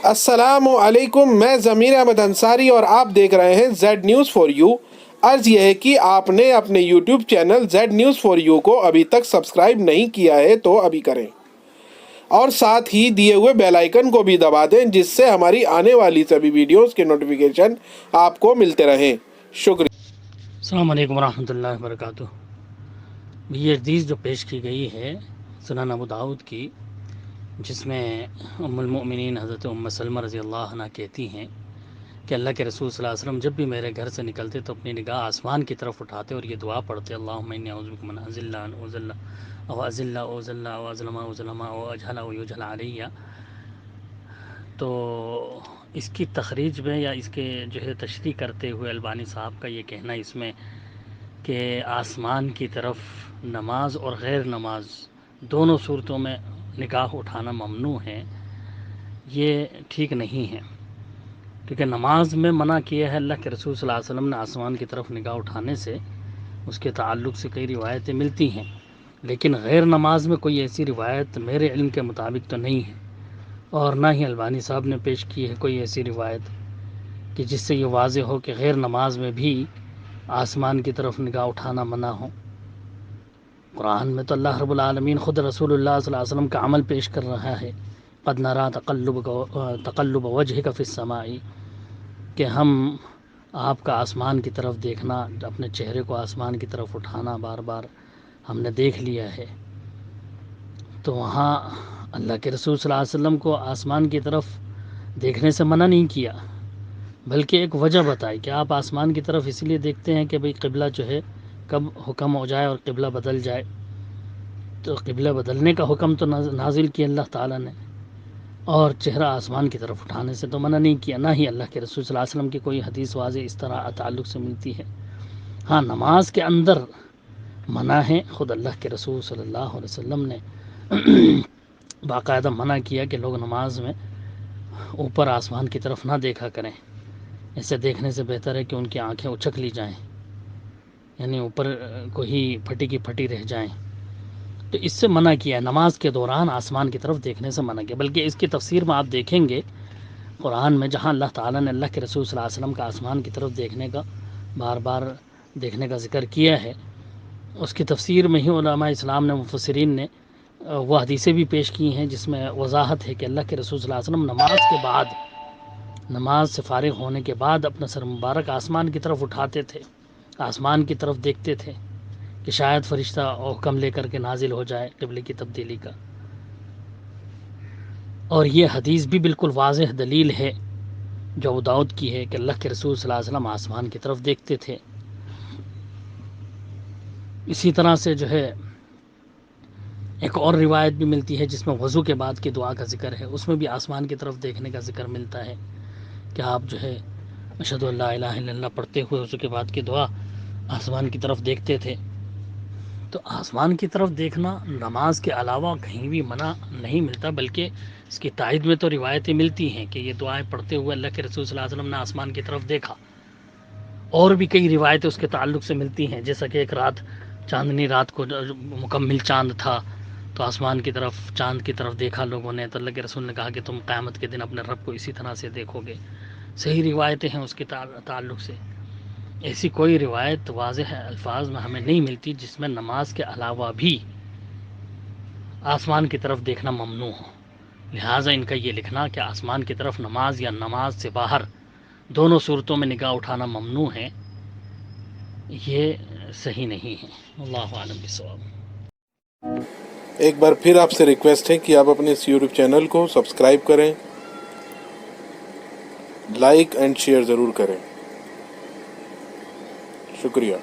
अस्सलाम वालेकुम, मैं ज़मीर अहमद अंसारी और आप देख रहे हैं जेड न्यूज़ फॉर यू। अर्ज़ यह है कि आपने अपने YouTube channel Z news for you को अभी तक सब्सक्राइब नहीं किया है तो अभी करें, और साथ ही दिए हुए बेल आइकन को भी दबा दें, जिससे हमारी आने वाली सभी वीडियोस के नोटिफिकेशन आपको मिलते रहें। शुक्रिया। अस्सलाम वालेकुम रहमतुल्लाहि व बरकातुहू। ये हदीस जो पेश की गई है सुनन अबू दाऊद की, जिसमें उम्मुल मोमिनीन हज़रत उम्म सलमा रज़ी अल्लाह अन्हा कहती हैं कि अल्लाह के रसूल सल्लल्लाहु अलैहि वसल्लम जब भी मेरे घर से निकलते तो अपनी निगाह आसमान की तरफ उठाते और ये दुआ पढ़ते, अल्लाहुम्मा इन्नी अऊज़ु बिका मिन अज़िल्ला अन उज़ल्ला अव अज़िल्ला उज़ल्ला अव अज़लमा उज़लमा अव अजहला व युजहला अलैया। तो इसकी तखरीज में या इसके जो है तशरीह करते हुए अलबानी साहब का ये कहना इसमें कि आसमान की तरफ नमाज और गैर नमाज दोनों सूरतों में निगाह उठाना ममनू है, ये ठीक नहीं है। क्योंकि नमाज में मना किया है अल्लाह के रसूल सल्लल्लाहु अलैहि वसल्लम ने आसमान की तरफ निगाह उठाने से, उसके ताल्लुक़ से कई रिवायतें मिलती हैं, लेकिन गैर नमाज में कोई ऐसी रिवायत मेरे इल्म के मुताबिक तो नहीं है, और ना ही अलबानी साहब ने पेश की है कोई ऐसी रिवायत कि जिससे ये वाज़ेह हो कि गैर नमाज में भी आसमान की तरफ निगाह उठाना मना हो। कुरान में तो अल्लाह रब्बुल आलमीन ख़ुद रसूलुल्लाह सल्लल्लाहु अलैहि वसल्लम का अमल पेश कर रहा है, क़द नरा तक़ल्लुब वजहिका फ़िस्समाई, कि हम आपका आसमान की तरफ देखना, अपने चेहरे को आसमान की तरफ उठाना बार बार हमने देख लिया है। तो वहाँ अल्लाह के रसूल सल्लल्लाहु अलैहि वसल्लम को आसमान की तरफ देखने से मना नहीं किया, बल्कि एक वजह बताई कि आप आसमान की तरफ इसलिए देखते हैं कि भाई क़िबला जो है कब हुक्म हो जाए और क़िबला बदल जाए। तो क़िबला बदलने का हुक्म तो नाजिल किया अल्लाह ताला ने, और चेहरा आसमान की तरफ उठाने से तो मना नहीं किया। ना ही अल्लाह के रसूल सल्लल्लाहु अलैहि वसल्लम की कोई हदीस वाज़ेह इस तरह ताल्लुक़ से मिलती है। हाँ, नमाज के अंदर मना है, ख़ुद अल्लाह के रसूल सल्लल्लाहु अलैहि वसल्लम ने बाकायदा मना किया कि लोग नमाज में ऊपर आसमान की तरफ ना देखा करें, ऐसे देखने से बेहतर है कि उनकी आंखें उचक ली जाएं, यानी ऊपर को ही फटी की फटी रह जाएं। तो इससे मना किया है, नमाज के दौरान आसमान की तरफ देखने से मना किया। बल्कि इसकी तफसीर में आप देखेंगे कुरान में, जहाँ अल्लाह ताला ने अल्लाह के रसूल सल्लल्लाहु अलैहि वसल्लम का आसमान की तरफ देखने का बार बार देखने का ज़िक्र किया है, उसकी तफसीर में ही उलमा इस्लाम ने, मुफस्सिरीन ने वह हदीसें भी पेश की हैं जिसमें वजाहत है कि अल्लाह के रसूल सल्लल्लाहु अलैहि वसल्लम नमाज के बाद, नमाज से फ़ारिग होने के बाद अपना सर मुबारक आसमान की तरफ उठाते थे, आसमान की तरफ देखते थे कि शायद फ़रिश्ता हुक्म लेकर के नाजिल हो जाए क़िबले की तब्दीली का। और ये हदीस भी बिल्कुल वाज़ेह दलील है जो अबू दाऊद की है कि अल्लाह के रसूल सल्लल्लाहु अलैहि वसल्लम आसमान की तरफ देखते थे। इसी तरह से जो है एक और रिवायत भी मिलती है जिसमें वज़ू के बाद की दुआ का ज़िक्र है, उसमें भी आसमान की तरफ देखने का ज़िक्र मिलता है कि आप जो है अशहदु अल्ला इलाहा इल्लल्लाह पढ़ते हुए वज़ू के बाद की दुआ आसमान की तरफ देखते थे। तो आसमान की तरफ देखना नमाज के अलावा कहीं भी मना नहीं मिलता, बल्कि इसकी तायद में तो रिवायतें मिलती हैं कि ये दुआएं पढ़ते हुए अल्लाह के रसूल सल्लल्लाहु अलैहि वसल्लम ने आसमान की तरफ देखा। और भी कई रिवायतें उसके ताल्लुक़ से मिलती हैं, जैसा कि एक रात, चांदनी रात को मुकम्मिल चाँद था तो आसमान की तरफ, चाँद की तरफ देखा लोगों ने, तो अल्लाह के रसूल ने कहा कि तुम क़यामत के दिन अपने रब को इसी तरह से देखोगे। सही रिवायतें हैं उसके ताल्लुक़ से। ऐसी कोई रिवायत वाज़ेह अल्फाज में हमें नहीं मिलती जिसमें नमाज के अलावा भी आसमान की तरफ देखना ममनू हो। लिहाजा इनका ये लिखना कि आसमान की तरफ नमाज या नमाज से बाहर दोनों सूरतों में निगाह उठाना ममनू है, ये सही नहीं है। अल्लाहु आलम बिस्सवाब। एक बार फिर आपसे रिक्वेस्ट है कि आप अपने इस यूट्यूब चैनल को सब्सक्राइब करें, लाइक एंड शेयर ज़रूर करें। शुक्रिया।